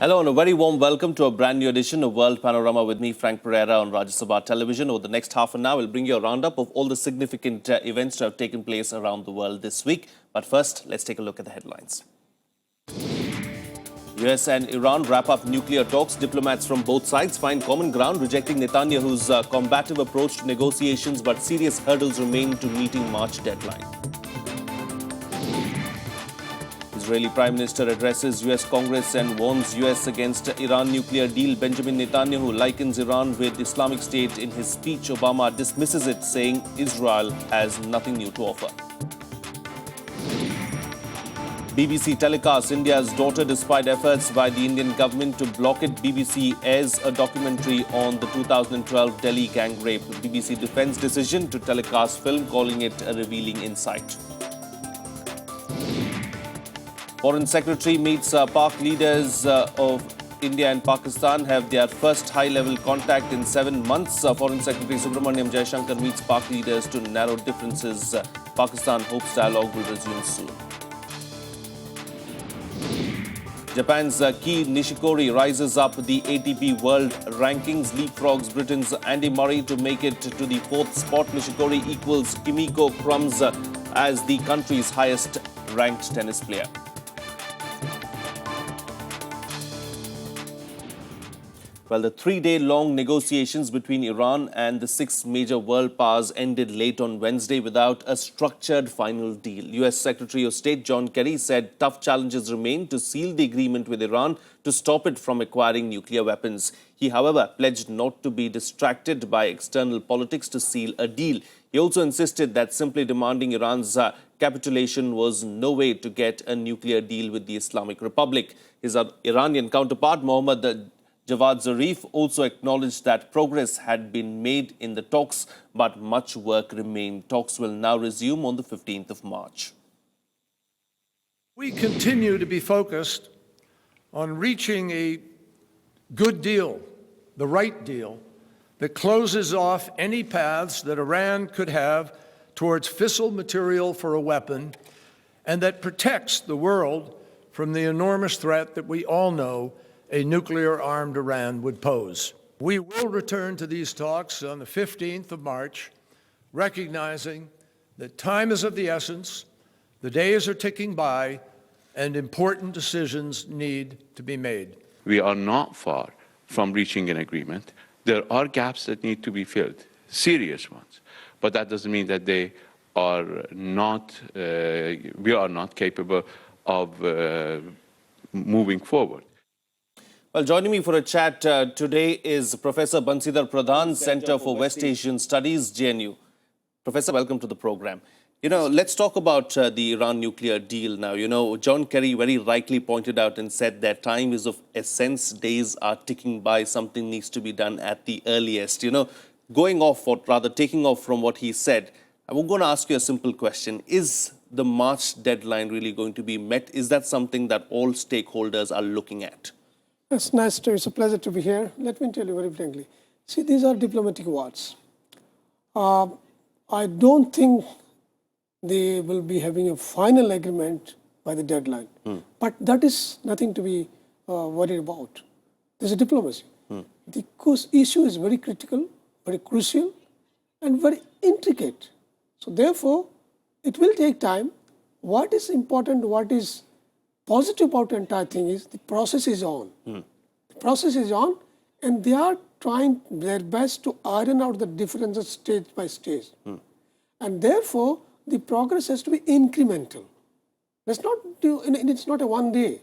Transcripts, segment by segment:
Hello and a very warm welcome to a brand new edition of World Panorama with me, Frank Pereira, on Rajya Sabha television. Over the next half an hour, we'll bring you a roundup of all the significant events that have taken place around the world this week. But first, let's take a look at the headlines. US and Iran wrap up nuclear talks. Diplomats from both sides find common ground, rejecting Netanyahu's combative approach to negotiations, but serious hurdles remain to meeting March deadline. Israeli Prime Minister addresses US Congress and warns US against Iran nuclear deal. Benjamin Netanyahu likens Iran with Islamic State in his speech. Obama dismisses it, saying Israel has nothing new to offer. BBC telecasts India's daughter despite efforts by the Indian government to block it. BBC airs a documentary on the 2012 Delhi gang rape. BBC defends decision to telecast film, calling it a revealing insight. Foreign Secretary meets PAK leaders of India and Pakistan have their first high-level contact in 7 months. Foreign Secretary Subramaniam Jaishankar meets PAK leaders to narrow differences. Pakistan hopes dialogue will resume soon. Japan's Kei Nishikori rises up the ATP World Rankings, leapfrogs Britain's Andy Murray to make it to the 4th spot. Nishikori equals Kimiko Crumbs as the country's highest-ranked tennis player. Well, the 3-day-long negotiations between Iran and the 6 major world powers ended late on Wednesday without a structured final deal. US Secretary of State John Kerry said tough challenges remain to seal the agreement with Iran to stop it from acquiring nuclear weapons. He, however, pledged not to be distracted by external politics to seal a deal. He also insisted that simply demanding Iran's capitulation was no way to get a nuclear deal with the Islamic Republic. His Iranian counterpart, Mohammad Javad Zarif, also acknowledged that progress had been made in the talks, but much work remained. Talks will now resume on the 15th of March. We continue to be focused on reaching a good deal, the right deal, that closes off any paths that Iran could have towards fissile material for a weapon, and that protects the world from the enormous threat that we all know a nuclear-armed Iran would pose. We will return to these talks on the 15th of March, recognizing that time is of the essence, the days are ticking by, and important decisions need to be made. We are not far from reaching an agreement. There are gaps that need to be filled, serious ones, but that doesn't mean that they are not, we are not capable of moving forward. Well, joining me for a chat today is Professor Bansidhar Pradhan, Center for West Asian Studies, JNU. Professor, welcome to the program. Let's talk about the Iran nuclear deal now. John Kerry very rightly pointed out and said that time is of essence, days are ticking by, something needs to be done at the earliest. Going off, or rather taking off from what he said, I'm going to ask you a simple question. Is the March deadline really going to be met? Is that something that all stakeholders are looking at? It's a pleasure to be here. Let me tell you very frankly. See, these are diplomatic words. I don't think they will be having a final agreement by the deadline. But that is nothing to be worried about. There's a diplomacy. The issue is very critical, very crucial, and very intricate. So therefore, it will take time. What is important, what is positive about the entire thing is the process is on. The process is on, and they are trying their best to iron out the differences stage by stage. And therefore, the progress has to be incremental. It's not a one day.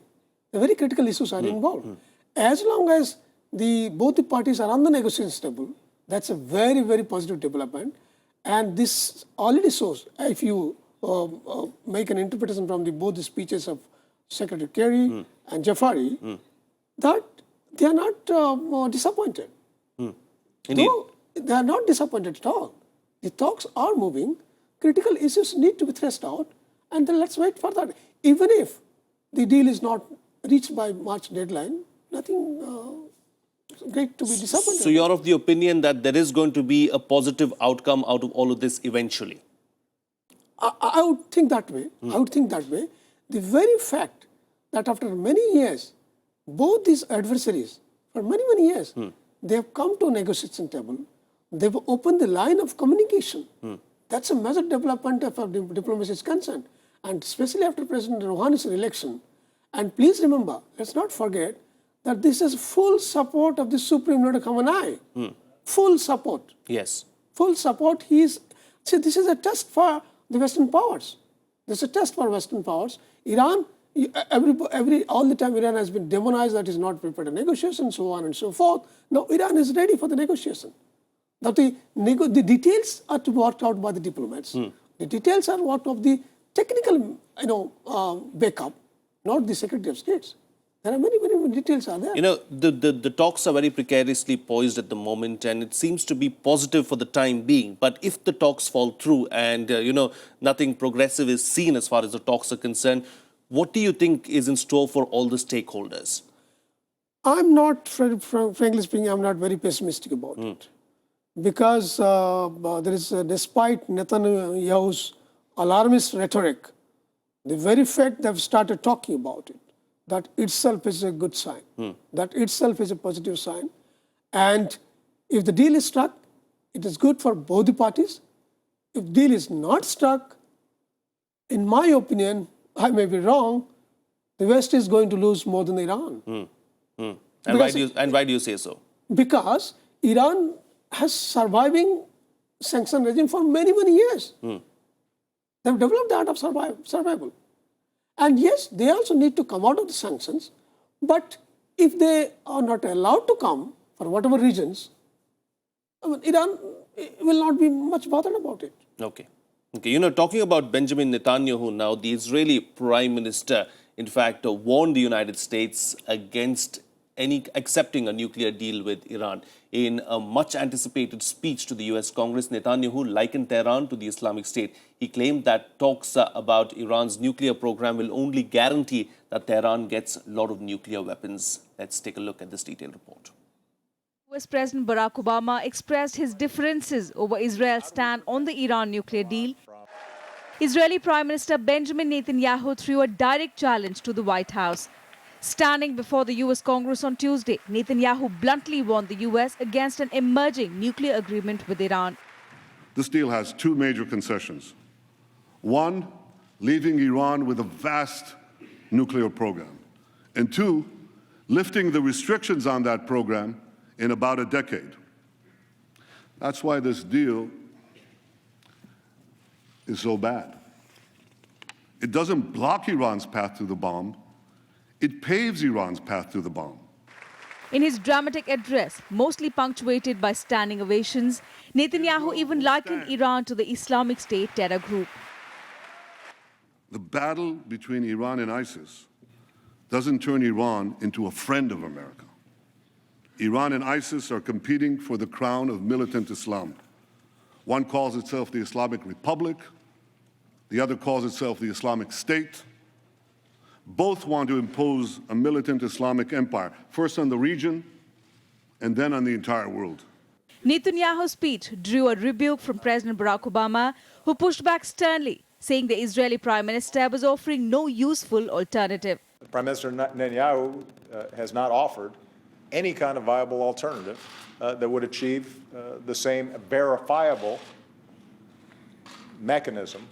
The very critical issues are involved. As long as both the parties are on the negotiation table, that's a very, very positive development. And this already shows, if you make an interpretation from both the speeches of Secretary Kerry and Jafari, that they are not disappointed. Indeed. No, they are not disappointed at all. The talks are moving. Critical issues need to be threshed out, and then let's wait for that. Even if the deal is not reached by March deadline, nothing great to be disappointed. So you're of the opinion that there is going to be a positive outcome out of all of this eventually? I would think that way. I would think that way. The very fact that after many years, both these adversaries, for many, many years, they have come to a negotiation table. They've opened the line of communication. That's a major development as far as diplomacy is concerned. And especially after President Rouhani's election. And please remember, let's not forget that this is full support of the Supreme Leader Khamenei. Full support. Yes. Full support. See, this is a test for the Western powers. This is a test for Western powers. Iran, all the time Iran has been demonized that is not prepared to negotiation, so on and so forth. Now Iran is ready for the negotiation. Now the details are to be worked out by the diplomats. The details are worked of the technical, backup, not the Secretary of States. There are many, many details are there. The talks are very precariously poised at the moment, and it seems to be positive for the time being. But if the talks fall through and, nothing progressive is seen as far as the talks are concerned, what do you think is in store for all the stakeholders? I'm not, frankly speaking, I'm not very pessimistic about it. Because there is, despite Netanyahu's alarmist rhetoric, the very fact they've started talking about it, that itself is a good sign. That itself is a positive sign. And if the deal is struck, it is good for both the parties. If the deal is not struck, in my opinion, I may be wrong, the West is going to lose more than Iran. And why do you say so? Because Iran has surviving sanction regime for many, many years. They've developed the art of survival. And yes, they also need to come out of the sanctions. But if they are not allowed to come, for whatever reasons, Iran will not be much bothered about it. Okay. Talking about Benjamin Netanyahu now, the Israeli Prime Minister, in fact, warned the United States against accepting a nuclear deal with Iran. In a much anticipated speech to the US Congress, Netanyahu likened Tehran to the Islamic State. He claimed that talks about Iran's nuclear program will only guarantee that Tehran gets a lot of nuclear weapons. Let's take a look at this detailed report. US President Barack Obama expressed his differences over Israel's stand on the Iran nuclear deal. Israeli Prime Minister Benjamin Netanyahu threw a direct challenge to the White House. Standing before the US Congress on Tuesday, Netanyahu bluntly warned the US against an emerging nuclear agreement with Iran. This deal has two major concessions. One, leaving Iran with a vast nuclear program. And two, lifting the restrictions on that program in about a decade. That's why this deal is so bad. It doesn't block Iran's path to the bomb. It paves Iran's path to the bomb. In his dramatic address, mostly punctuated by standing ovations, Netanyahu even likened Iran to the Islamic State terror group. The battle between Iran and ISIS doesn't turn Iran into a friend of America. Iran and ISIS are competing for the crown of militant Islam. One calls itself the Islamic Republic, the other calls itself the Islamic State. Both want to impose a militant Islamic empire, first on the region and then on the entire world. Netanyahu's speech drew a rebuke from President Barack Obama, who pushed back sternly, saying the Israeli Prime Minister was offering no useful alternative. Prime Minister Netanyahu has not offered any kind of viable alternative that would achieve the same verifiable mechanism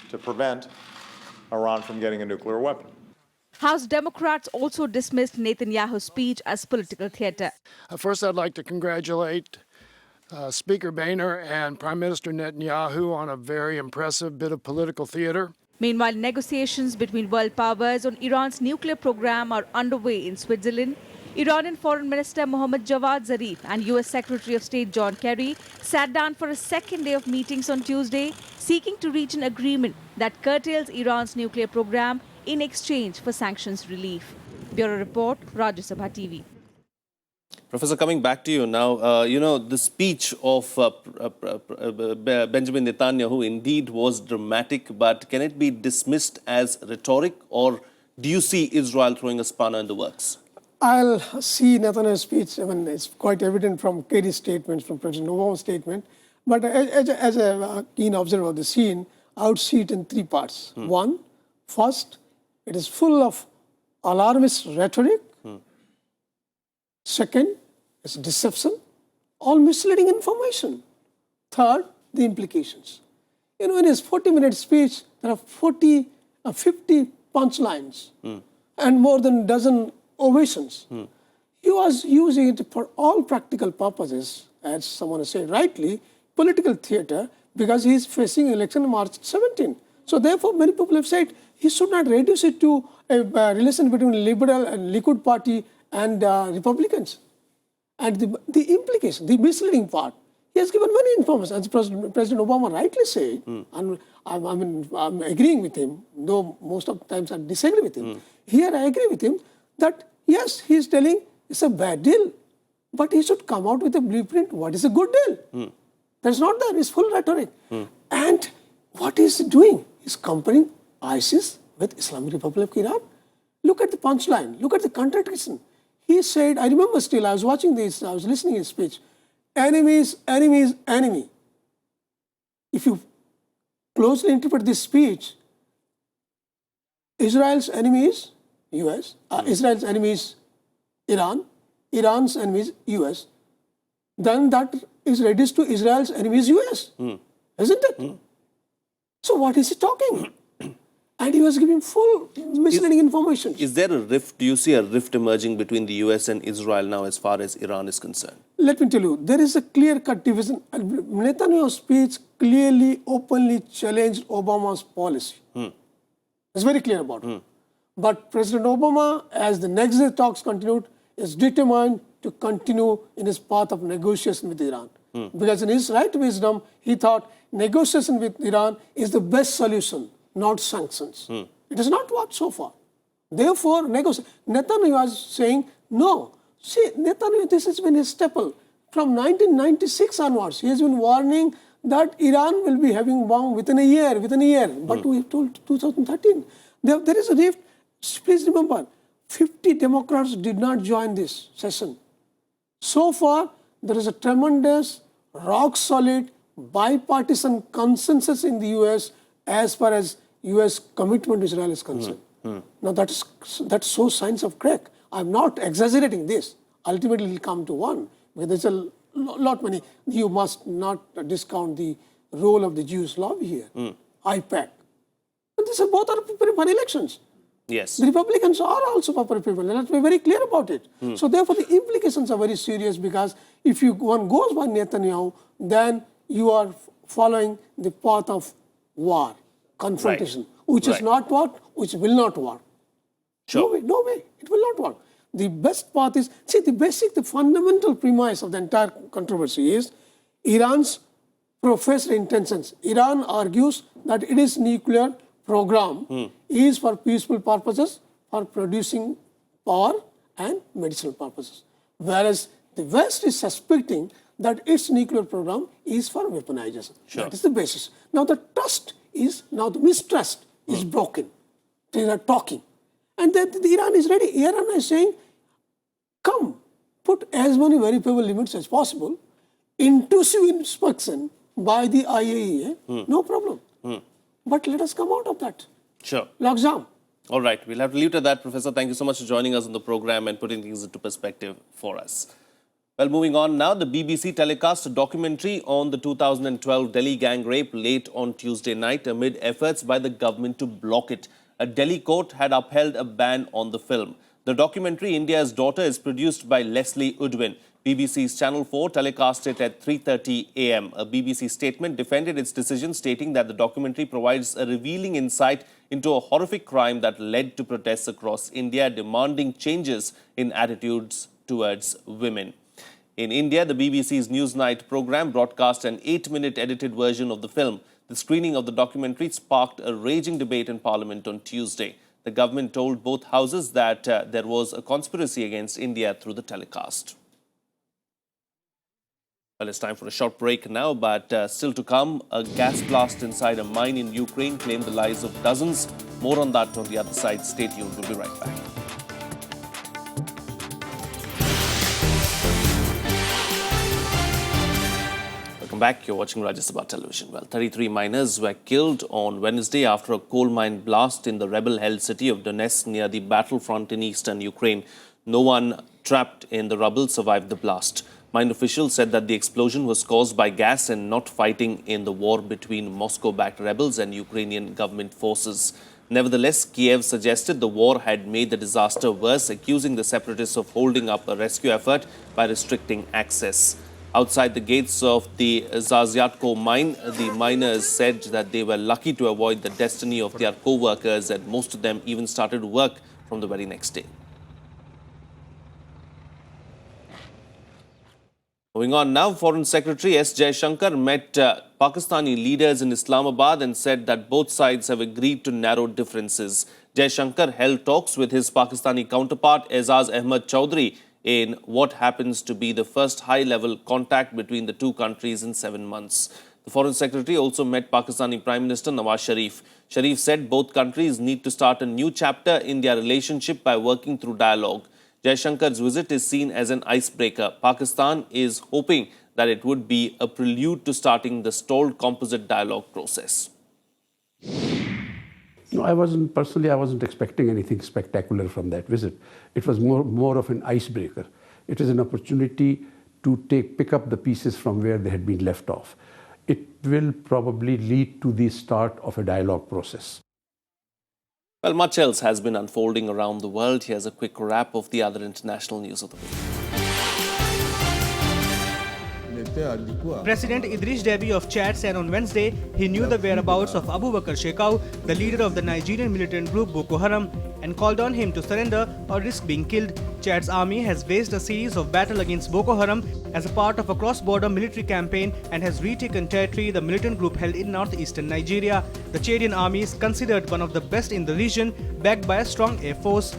to prevent Iran from getting a nuclear weapon. House Democrats also dismissed Netanyahu's speech as political theater. First, I'd like to congratulate Speaker Boehner and Prime Minister Netanyahu on a very impressive bit of political theater. Meanwhile, negotiations between world powers on Iran's nuclear program are underway in Switzerland. Iranian Foreign Minister Mohammad Javad Zarif and US Secretary of State John Kerry sat down for a second day of meetings on Tuesday, seeking to reach an agreement that curtails Iran's nuclear program in exchange for sanctions relief. Bureau Report, Rajya Sabha TV. Professor, coming back to you now, the speech of Benjamin Netanyahu indeed was dramatic, but can it be dismissed as rhetoric, or do you see Israel throwing a spanner in the works? I'll see Netanyahu's speech. I mean, it's quite evident from Kerry's statements, from President Obama's statement. But as a keen observer of the scene, I would see it in three parts. One, first, it is full of alarmist rhetoric Second is deception, all misleading information. Third, the implications. You know, in his 40-minute speech, there are 50 punchlines and more than a dozen ovations. He was using it for all practical purposes, as someone has said rightly, political theater, because he is facing election March 17. So therefore, many people have said he should not reduce it to a relation between Liberal and Likud party and Republicans. And the implication, the misleading part, he has given many information, as President Obama rightly said, and I'm agreeing with him, though most of the times I disagree with him. Here I agree with him that yes, he is telling it's a bad deal, but he should come out with a blueprint. What is a good deal? That's not there. It's full rhetoric. And what he's doing is comparing ISIS with Islamic Republic of Iran. Look at the punchline. Look at the contradiction. He said, I remember still, I was watching this, I was listening to his speech. Enemies, enemies, enemy. If you closely interpret this speech, Israel's enemy is US, Israel's enemy is Iran, Iran's enemy is US. Then that is reduced to Israel's enemy is US, isn't it? So what is he talking? And he was giving full misleading information. Is there a rift? Do you see a rift emerging between the US and Israel now as far as Iran is concerned? Let me tell you, there is a clear-cut division. Netanyahu's speech clearly, openly challenged Obama's policy. It's very clear about it. But President Obama, as the next day talks continued, is determined to continue in his path of negotiation with Iran. Because in his right wisdom, he thought negotiation with Iran is the best solution, not sanctions. It has not worked so far. Therefore, Netanyahu was saying, no. See, Netanyahu, this has been his staple. From 1996 onwards, he has been warning that Iran will be having bomb within a year. But we told 2013. There is a rift. Please remember, 50 Democrats did not join this session. So far, there is a tremendous, rock-solid, bipartisan consensus in the US as far as US commitment to Israel is concerned. Now, that shows signs of crack. I'm not exaggerating this. Ultimately, it will come to one. Because there's a lot many. You must not discount the role of the Jewish lobby here. IPAC. And these are both are preparing for elections. Yes. The Republicans are also preparing people. Let's be very clear about it. So therefore, the implications are very serious because if one goes by Netanyahu, then you are following the path of war, confrontation, which is not what, which will not work. Sure. No way, it will not work. The best path is, see, the fundamental premise of the entire controversy is Iran's professed intentions. Iran argues that its nuclear program is for peaceful purposes, for producing power and medicinal purposes. Whereas the West is suspecting that its nuclear program is for weaponization. That is the basis. Now the mistrust is broken. They are talking. And then Iran is ready. Iran is saying, come, put as many verifiable limits as possible, intrusive inspection by the IAEA, no problem. But let us come out of that. Sure. Logjam. All right. We'll have to leave it at that, Professor. Thank you so much for joining us on the program and putting things into perspective for us. Well, moving on now, the BBC telecast a documentary on the 2012 Delhi gang rape late on Tuesday night amid efforts by the government to block it. A Delhi court had upheld a ban on the film. The documentary, India's Daughter, is produced by Leslie Udwin. BBC's Channel 4 telecast it at 3:30 a.m. A BBC statement defended its decision, stating that the documentary provides a revealing insight into a horrific crime that led to protests across India demanding changes in attitudes towards women. In India, the BBC's Newsnight program broadcast an 8-minute edited version of the film. The screening of the documentary sparked a raging debate in Parliament on Tuesday. The government told both houses that there was a conspiracy against India through the telecast. Well, it's time for a short break now, but still to come, a gas blast inside a mine in Ukraine claimed the lives of dozens. More on that on the other side. Stay tuned. We'll be right back. Welcome back. You're watching Rajya Sabha Television. Well, 33 miners were killed on Wednesday after a coal mine blast in the rebel-held city of Donetsk near the battlefront in eastern Ukraine. No one trapped in the rubble survived the blast. Mine officials said that the explosion was caused by gas and not fighting in the war between Moscow-backed rebels and Ukrainian government forces. Nevertheless, Kiev suggested the war had made the disaster worse, accusing the separatists of holding up a rescue effort by restricting access. Outside the gates of the Zazyatko mine, the miners said that they were lucky to avoid the destiny of their co-workers, and most of them even started work from the very next day. Moving on now, Foreign Secretary S. Jaishankar met Pakistani leaders in Islamabad and said that both sides have agreed to narrow differences. Jaishankar held talks with his Pakistani counterpart Aizaz Ahmad Chowdhury in what happens to be the first high-level contact between the two countries in 7 months. The Foreign Secretary also met Pakistani Prime Minister Nawaz Sharif. Sharif said both countries need to start a new chapter in their relationship by working through dialogue. Jaishankar's visit is seen as an icebreaker. Pakistan is hoping that it would be a prelude to starting the stalled composite dialogue process. No, I wasn't expecting anything spectacular from that visit. It was more of an icebreaker. It was an opportunity to pick up the pieces from where they had been left off. It will probably lead to the start of a dialogue process. Well, much else has been unfolding around the world. Here's a quick wrap of the other international news of the week. President Idris Deby of Chad said on Wednesday he knew the whereabouts of Abu Bakr Shekau, the leader of the Nigerian militant group Boko Haram, and called on him to surrender or risk being killed. Chad's army has waged a series of battles against Boko Haram as a part of a cross-border military campaign and has retaken territory the militant group held in northeastern Nigeria. The Chadian army is considered one of the best in the region, backed by a strong air force.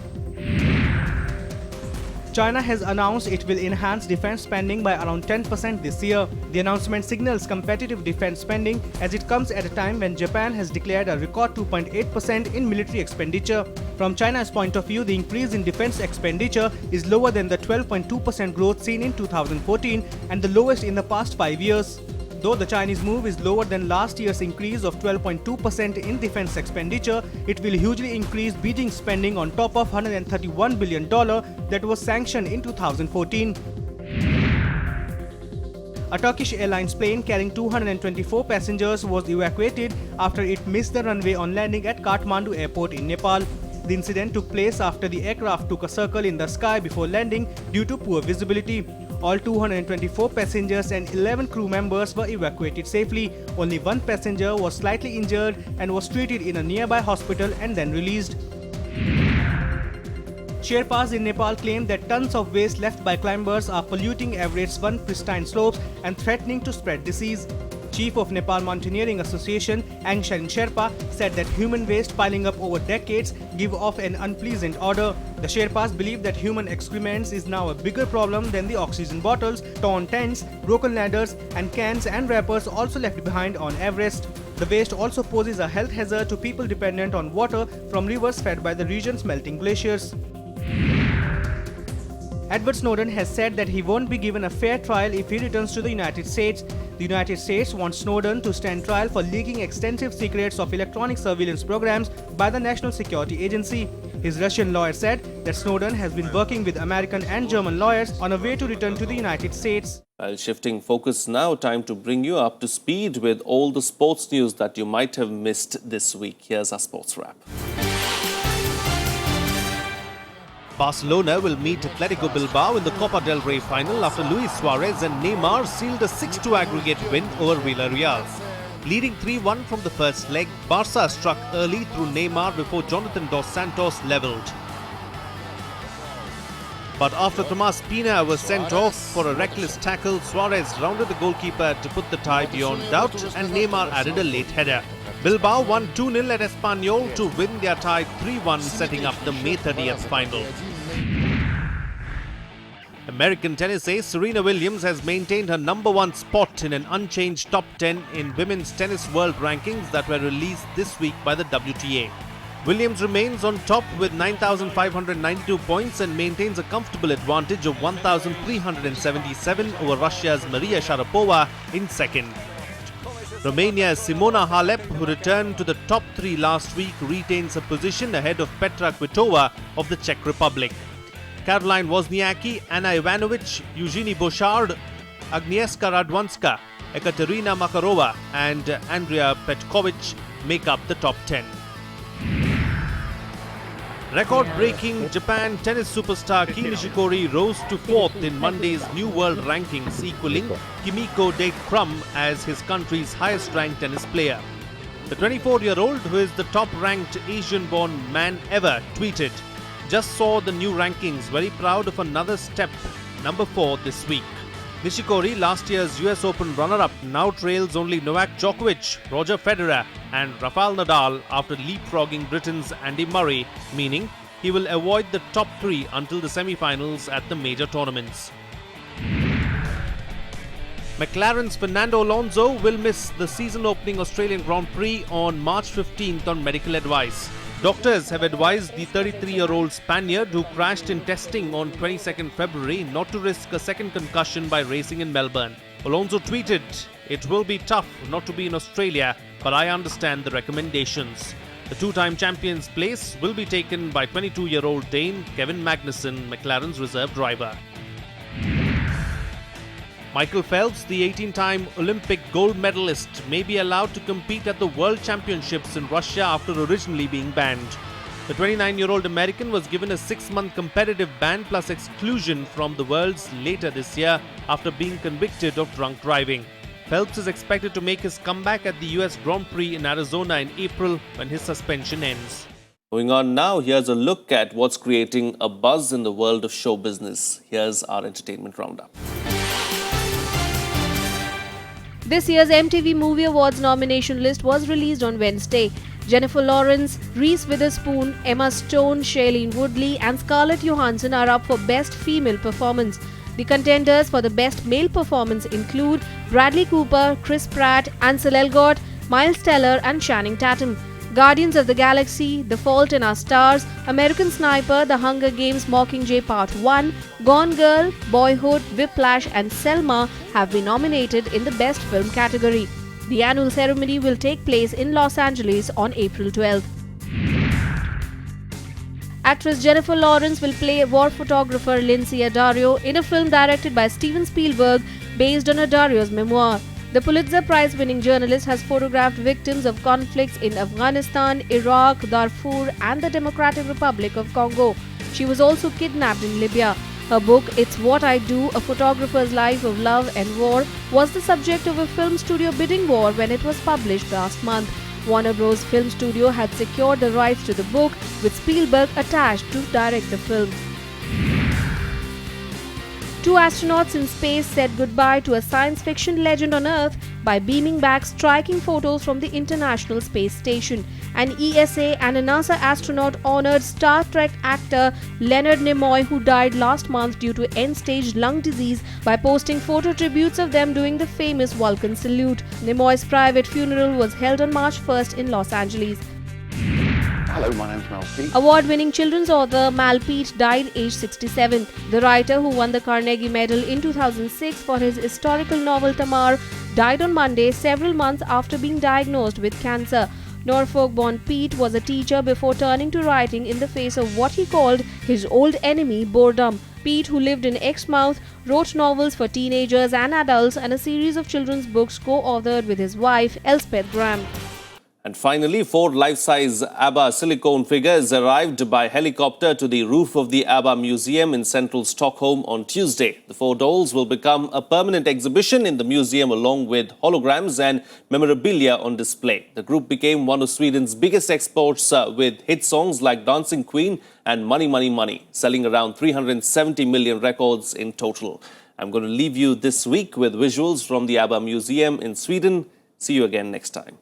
China has announced it will enhance defense spending by around 10% this year. The announcement signals competitive defense spending as it comes at a time when Japan has declared a record 2.8% in military expenditure. From China's point of view, the increase in defense expenditure is lower than the 12.2% growth seen in 2014 and the lowest in the past 5 years. Though the Chinese move is lower than last year's increase of 12.2% in defense expenditure, it will hugely increase Beijing's spending on top of $131 billion that was sanctioned in 2014. A Turkish Airlines plane carrying 224 passengers was evacuated after it missed the runway on landing at Kathmandu airport in Nepal. The incident took place after the aircraft took a circle in the sky before landing due to poor visibility. All 224 passengers and 11 crew members were evacuated safely. Only one passenger was slightly injured and was treated in a nearby hospital and then released. Sherpas in Nepal claim that tons of waste left by climbers are polluting Everest's once pristine slopes and threatening to spread disease. Chief of Nepal Mountaineering Association, Angshan Sherpa, said that human waste piling up over decades give off an unpleasant odor. The Sherpas believe that human excrements is now a bigger problem than the oxygen bottles, torn tents, broken ladders, and cans and wrappers also left behind on Everest. The waste also poses a health hazard to people dependent on water from rivers fed by the region's melting glaciers. Edward Snowden has said that he won't be given a fair trial if he returns to the United States. The United States wants Snowden to stand trial for leaking extensive secrets of electronic surveillance programs by the National Security Agency. His Russian lawyer said that Snowden has been working with American and German lawyers on a way to return to the United States. Well, shifting focus now, time to bring you up to speed with all the sports news that you might have missed this week. Here's our sports wrap. Barcelona will meet Atletico Bilbao in the Copa del Rey final after Luis Suarez and Neymar sealed a 6-2 aggregate win over Villarreal. Leading 3-1 from the first leg, Barca struck early through Neymar before Jonathan Dos Santos levelled. But after Tomas Pina was sent off for a reckless tackle, Suarez rounded the goalkeeper to put the tie beyond doubt and Neymar added a late header. Bilbao won 2-0 at Espanyol to win their tie 3-1, setting up the May 30th final. American tennis ace Serena Williams has maintained her #1 spot in an unchanged top 10 in women's tennis world rankings that were released this week by the WTA. Williams remains on top with 9,592 points and maintains a comfortable advantage of 1,377 over Russia's Maria Sharapova in second. Romania's Simona Halep, who returned to the top 3 last week, retains her position ahead of Petra Kvitova of the Czech Republic. Caroline Wozniacki, Anna Ivanovic, Eugenie Bouchard, Agnieszka Radwanska, Ekaterina Makarova and Andrea Petkovic make up the top 10. Record-breaking Japan tennis superstar Kei Nishikori rose to 4th in Monday's new world rankings, equaling Kimiko Date-Crum as his country's highest-ranked tennis player. The 24-year-old, who is the top-ranked Asian-born man ever, tweeted, "Just saw the new rankings, very proud of another step, number 4 this week." Nishikori, last year's US Open runner-up, now trails only Novak Djokovic, Roger Federer and Rafael Nadal after leapfrogging Britain's Andy Murray, meaning he will avoid the top 3 until the semi-finals at the major tournaments. McLaren's Fernando Alonso will miss the season-opening Australian Grand Prix on March 15th on medical advice. Doctors have advised the 33-year-old Spaniard, who crashed in testing on 22nd February, not to risk a second concussion by racing in Melbourne. Alonso tweeted, "It will be tough not to be in Australia, but I understand the recommendations." The two-time champion's place will be taken by 22-year-old Dane Kevin Magnussen, McLaren's reserve driver. Michael Phelps, the 18-time Olympic gold medalist, may be allowed to compete at the World Championships in Russia after originally being banned. The 29-year-old American was given a 6-month competitive ban plus exclusion from the Worlds later this year after being convicted of drunk driving. Phelps is expected to make his comeback at the US Grand Prix in Arizona in April when his suspension ends. Moving on now, here's a look at what's creating a buzz in the world of show business. Here's our entertainment roundup. This year's MTV Movie Awards nomination list was released on Wednesday. Jennifer Lawrence, Reese Witherspoon, Emma Stone, Shailene Woodley and Scarlett Johansson are up for Best Female Performance. The contenders for the Best Male Performance include Bradley Cooper, Chris Pratt, Ansel Elgort, Miles Teller and Channing Tatum. Guardians of the Galaxy, The Fault in Our Stars, American Sniper, The Hunger Games Mockingjay Part 1, Gone Girl, Boyhood, Whiplash and Selma have been nominated in the Best Film category. The annual ceremony will take place in Los Angeles on April 12th. Actress Jennifer Lawrence will play war photographer Lindsay Addario in a film directed by Steven Spielberg based on Addario's memoir. The Pulitzer Prize-winning journalist has photographed victims of conflicts in Afghanistan, Iraq, Darfur and the Democratic Republic of Congo. She was also kidnapped in Libya. Her book, It's What I Do, A Photographer's Life of Love and War, was the subject of a film studio bidding war when it was published last month. Warner Bros. Film Studio had secured the rights to the book, with Spielberg attached to direct the film. 2 astronauts in space said goodbye to a science fiction legend on Earth by beaming back striking photos from the International Space Station. An ESA and a NASA astronaut honored Star Trek actor Leonard Nimoy, who died last month due to end-stage lung disease, by posting photo tributes of them doing the famous Vulcan salute. Nimoy's private funeral was held on March 1st in Los Angeles. Hello, my name's Mal Peet. Award-winning children's author Mal Peet died aged 67. The writer, who won the Carnegie Medal in 2006 for his historical novel Tamar, died on Monday, several months after being diagnosed with cancer. Norfolk-born Peet was a teacher before turning to writing in the face of what he called his old enemy, boredom. Peet, who lived in Exmouth, wrote novels for teenagers and adults and a series of children's books co-authored with his wife, Elspeth Graham. And finally, 4 life-size ABBA silicone figures arrived by helicopter to the roof of the ABBA Museum in central Stockholm on Tuesday. The 4 dolls will become a permanent exhibition in the museum along with holograms and memorabilia on display. The group became one of Sweden's biggest exports with hit songs like Dancing Queen and Money, Money, Money, selling around 370 million records in total. I'm going to leave you this week with visuals from the ABBA Museum in Sweden. See you again next time.